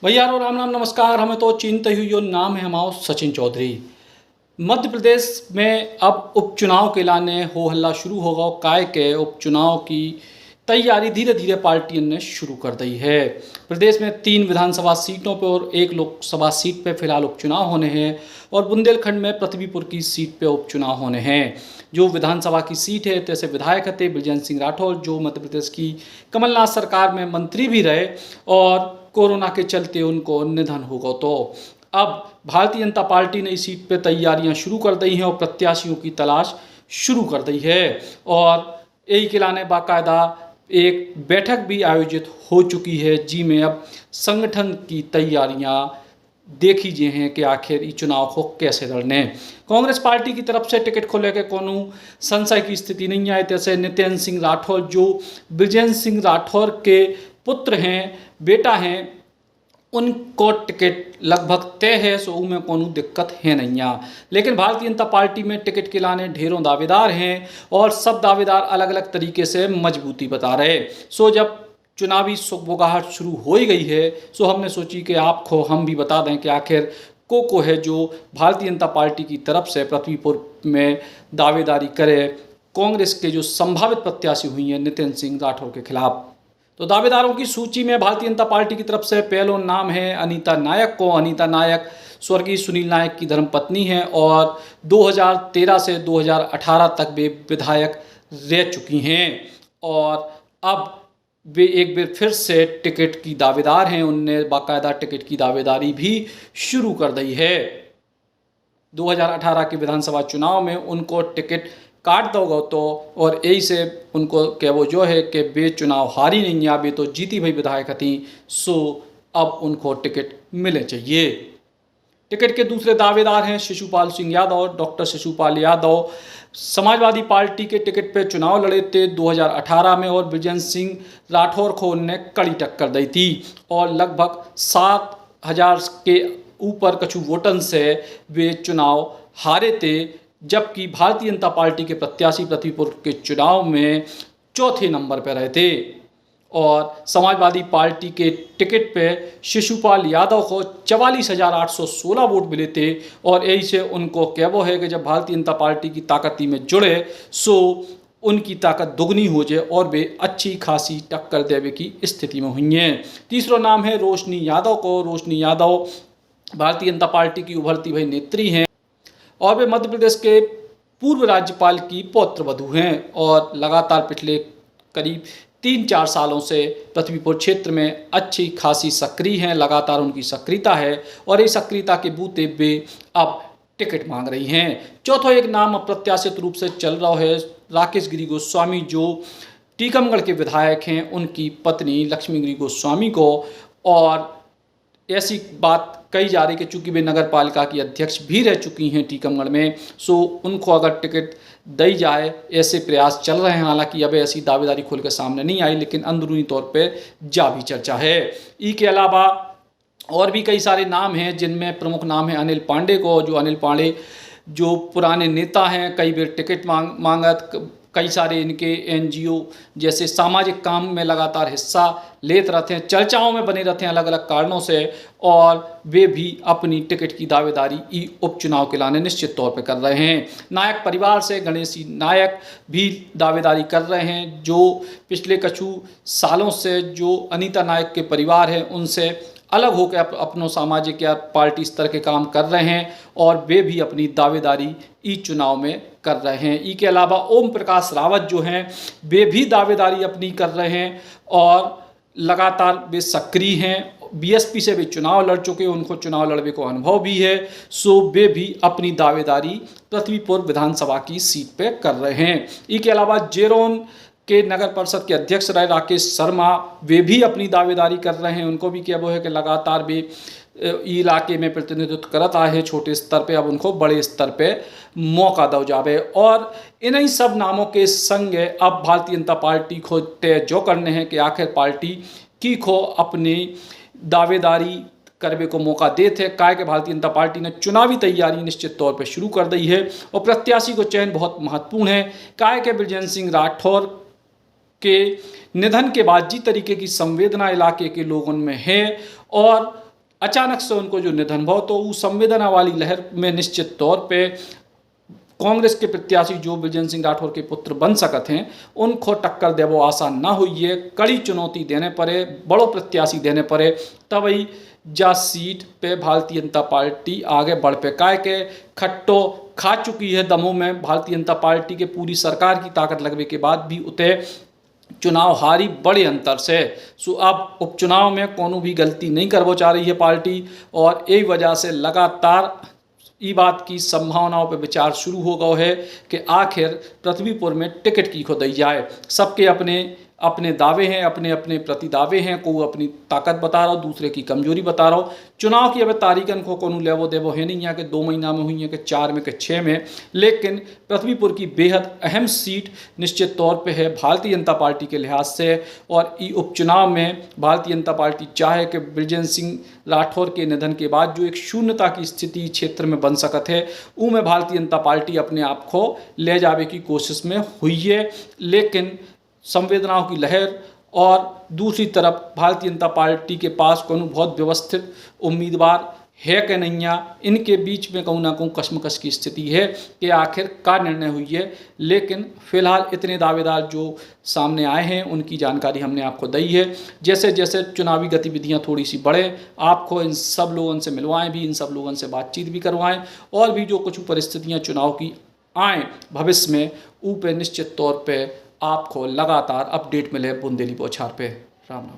भैया रो राम राम नमस्कार। हमें तो चिंत हुई यो नाम है हमारा सचिन चौधरी। मध्य प्रदेश में अब उपचुनाव के लाने हो हल्ला शुरू होगा। काय के उपचुनाव की तैयारी धीरे धीरे पार्टियों ने शुरू कर दी है। प्रदेश में 3 विधानसभा सीटों पर और 1 लोकसभा सीट पर फिलहाल उपचुनाव होने हैं और बुंदेलखंड में पृथ्वीपुर की सीट पर उपचुनाव होने हैं। जो विधानसभा की सीट है जैसे विधायक थे बृजेंद्र सिंह राठौर, जो मध्य प्रदेश की कमलनाथ सरकार में मंत्री भी रहे और कोरोना के चलते उनको निधन हो गया। तो अब भारतीय जनता पार्टी ने इस सीट पर तैयारियां शुरू कर दी हैं और प्रत्याशियों की तलाश शुरू कर दी है और यही के लाने बाकायदा एक बैठक भी आयोजित हो चुकी है, जी में अब संगठन की तैयारियां देखी जी हैं कि आखिर ये चुनाव को कैसे लड़ने। कांग्रेस पार्टी की तरफ से टिकट को लेकर कोनो संशय की स्थिति नहीं आई। जैसे नितिन सिंह राठौर जो बृजेंद्र सिंह राठौर के पुत्र हैं, बेटा हैं, उनको टिकट लगभग तय है, सो में कोनो दिक्कत है नहीं है। लेकिन भारतीय जनता पार्टी में टिकट के लाने ढेरों दावेदार हैं और सब दावेदार अलग अलग तरीके से मजबूती बता रहे। सो जब चुनावी सुगबुगाहट शुरू हो ही गई है, सो हमने सोची कि आपको हम भी बता दें कि आखिर को है जो भारतीय जनता पार्टी की तरफ से पृथ्वीपुर में दावेदारी करे कांग्रेस के जो संभावित प्रत्याशी हुई हैं नितिन सिंह राठौर के खिलाफ। तो दावेदारों की सूची में भारतीय जनता पार्टी की तरफ से पहला नाम है अनीता नायक को। अनीता नायक स्वर्गीय सुनील नायक की धर्मपत्नी हैं और 2013 से 2018 तक वे विधायक रह चुकी हैं और अब वे एक बार फिर से टिकट की दावेदार हैं। उनने बाकायदा टिकट की दावेदारी भी शुरू कर दी है। 2018 के विधानसभा चुनाव में उनको टिकट काट दोगे तो और यही से उनको क्या वो जो है कि वे चुनाव हारी नहीं है, वे तो जीती भाई विधायक थी, सो अब उनको टिकट मिले चाहिए। टिकट के दूसरे दावेदार हैं शिशुपाल सिंह यादव। डॉक्टर शिशुपाल यादव समाजवादी पार्टी के टिकट पे चुनाव लड़े थे 2018 में और बृजेंद्र सिंह राठौर को उनने कड़ी टक्कर दी थी और लगभग 7,000 के ऊपर कछु वोटन से वे चुनाव हारे थे, जबकि भारतीय जनता पार्टी के प्रत्याशी पृथ्वीपुर के चुनाव में चौथे नंबर पर रहे थे और समाजवादी पार्टी के टिकट पे शिशुपाल यादव को 44,816 वोट मिले थे और यही से उनको क्या वो है कि जब भारतीय जनता पार्टी की ताकती में जुड़े सो उनकी ताकत दुगनी हो जाए और वे अच्छी खासी टक्कर देवे की स्थिति में हुई हैं। तीसरा नाम है रोशनी यादव को। रोशनी यादव भारतीय जनता पार्टी की उभरती हुई नेत्री हैं और वे मध्य प्रदेश के पूर्व राज्यपाल की पौत्र वधू हैं और लगातार पिछले करीब 3-4 सालों से पृथ्वीपुर क्षेत्र में अच्छी खासी सक्रिय हैं। लगातार उनकी सक्रियता है और इस सक्रियता के बूते वे अब टिकट मांग रही हैं। चौथा एक नाम अप्रत्याशित रूप से चल रहा है राकेश गिरी गोस्वामी, जो टीकमगढ़ के विधायक हैं, उनकी पत्नी लक्ष्मी गिरी गोस्वामी को। और ऐसी बात कही जा रही कि चूंकि वे नगर पालिका की अध्यक्ष भी रह चुकी हैं टीकमगढ़ में, सो उनको अगर टिकट दी जाए ऐसे प्रयास चल रहे हैं। हालांकि अब ऐसी दावेदारी खोल कर सामने नहीं आई, लेकिन अंदरूनी तौर पे जा भी चर्चा है। के अलावा और भी कई सारे नाम हैं जिनमें प्रमुख नाम है अनिल पांडे को। जो अनिल पांडे जो पुराने नेता हैं, कई बार टिकट मांगत, कई सारे इनके एनजीओ जैसे सामाजिक काम में लगातार हिस्सा लेते रहते हैं, चर्चाओं में बने रहते हैं अलग अलग कारणों से और वे भी अपनी टिकट की दावेदारी उपचुनाव के लाने निश्चित तौर पर कर रहे हैं। नायक परिवार से गणेश नायक भी दावेदारी कर रहे हैं, जो पिछले कुछ सालों से जो अनीता नायक के परिवार हैं उनसे अलग होकर अपनों सामाजिक या पार्टी स्तर के काम कर रहे हैं और वे भी अपनी दावेदारी चुनाव में कर रहे हैं। के अलावा ओम प्रकाश रावत जो हैं वे भी दावेदारी अपनी कर रहे हैं और लगातार वे सक्रिय हैं। बीएसपी से वे चुनाव लड़ चुके हैं, उनको चुनाव लड़ने को अनुभव भी है, सो वे भी अपनी दावेदारी पृथ्वीपुर विधानसभा की सीट पे कर रहे हैं। के अलावा जेरोन के नगर परिषद के अध्यक्ष रहे राकेश शर्मा, वे भी अपनी दावेदारी कर रहे हैं। उनको भी क्या वो है कि लगातार वे इलाके में प्रतिनिधित्व करत आए हैं छोटे स्तर पे, अब उनको बड़े स्तर पे मौका दो जावे। और इन्हीं सब नामों के संग अब भारतीय जनता पार्टी को तय जो करने हैं कि आखिर पार्टी की को अपनी दावेदारी करने को मौका देते। काय के भारतीय जनता पार्टी ने चुनावी तैयारी निश्चित तौर पर शुरू कर दी है और प्रत्याशी को चयन बहुत महत्वपूर्ण है। काय के बृजेंद्र सिंह राठौर के निधन के बाद जिस तरीके की संवेदना इलाके के लोगों में है और अचानक से उनको जो निधन भो तो उस संवेदना वाली लहर में निश्चित तौर पे कांग्रेस के प्रत्याशी जो ब्रिजेंद्र सिंह राठौर के पुत्र बन सकत हैं उनको टक्कर देवो आसान ना हुई है। कड़ी चुनौती देने पड़े, बड़ो प्रत्याशी देने पड़े, तभी जा सीट पे भारतीय जनता पार्टी आगे बढ़ पे। काय के खट्टो खा चुकी है दमों में भारतीय जनता पार्टी के, पूरी सरकार की ताकत लगने के बाद भी उते चुनाव हारी बड़े अंतर से। सो अब उपचुनाव में कोनो भी गलती नहीं करवो चाह रही है पार्टी, और यही वजह से लगातार ये बात की संभावनाओं पर विचार शुरू हो गया है कि आखिर पृथ्वीपुर में टिकट की खो दी जाए। सबके अपने अपने दावे हैं, अपने अपने प्रति दावे हैं, को अपनी ताकत बता रहा हो, दूसरे की कमजोरी बता रहा हो। चुनाव की अब तारीखन को कोनो लेवो देवो है नहीं, यहाँ के 2 महीना में हुई है कि 4 में कि 6 में, लेकिन पृथ्वीपुर की बेहद अहम सीट निश्चित तौर पे है भारतीय जनता पार्टी के लिहाज से। और ई उपचुनाव में भारतीय जनता पार्टी चाहे कि ब्रिजेंद्र सिंह राठौर के निधन के बाद जो एक शून्यता की स्थिति क्षेत्र में बन सकत है, में भारतीय जनता पार्टी अपने आप को ले जावे की कोशिश में हुई है। लेकिन संवेदनाओं की लहर और दूसरी तरफ भारतीय जनता पार्टी के पास कोनो बहुत व्यवस्थित उम्मीदवार है कि नहीं है, इनके बीच में कहूँ ना कहूँ कशमकश की स्थिति है कि आखिर का निर्णय हुई है। लेकिन फिलहाल इतने दावेदार जो सामने आए हैं उनकी जानकारी हमने आपको दी है। जैसे जैसे चुनावी गतिविधियां थोड़ी सी बढ़े, आपको इन सब लोगों से मिलवाएं भी, इन सब लोगों से बातचीत भी करवाएं, और भी जो कुछ परिस्थितियां चुनाव की आएँ भविष्य में, ऊपर निश्चित तौर पर आपको लगातार अपडेट मिले बुंदेली बौछार पे। राम राम।